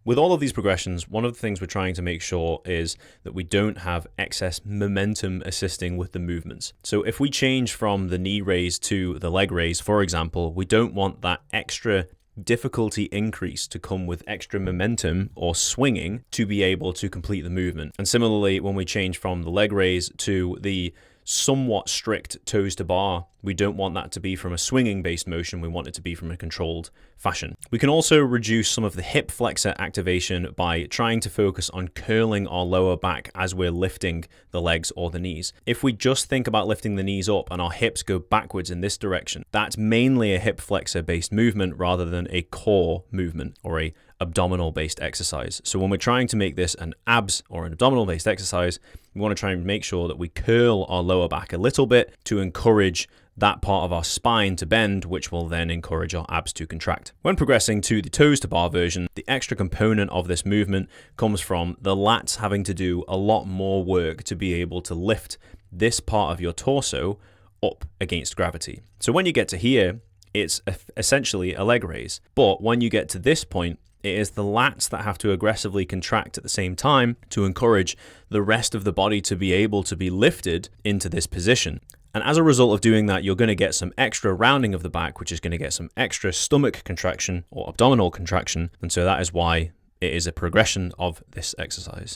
With all of these progressions, one of the things we're trying to make sure is that we don't have excess momentum assisting with the movements. So if we change from the knee raise to the leg raise, for example, we don't want that extra difficulty increase to come with extra momentum or swinging to be able to complete the movement. And similarly, when we change from the leg raise to the somewhat strict toes to bar, we don't want that to be from a swinging based motion. We want it to be from a controlled fashion. We can also reduce some of the hip flexor activation by trying to focus on curling our lower back as we're lifting the legs or the knees. If we just think about lifting the knees up and our hips go backwards in this direction, that's mainly a hip flexor based movement rather than a core movement or a abdominal based exercise. So when we're trying to make this an abs or an abdominal based exercise, we want to try and make sure that we curl our lower back a little bit to encourage that part of our spine to bend, which will then encourage our abs to contract. When progressing to the toes to bar version, the extra component of this movement comes from the lats having to do a lot more work to be able to lift this part of your torso up against gravity. So when you get to here, it's essentially a leg raise. But when you get to this point, it is the lats that have to aggressively contract at the same time to encourage the rest of the body to be able to be lifted into this position. And as a result of doing that, you're going to get some extra rounding of the back, which is going to get some extra stomach contraction or abdominal contraction. And so that is why it is a progression of this exercise.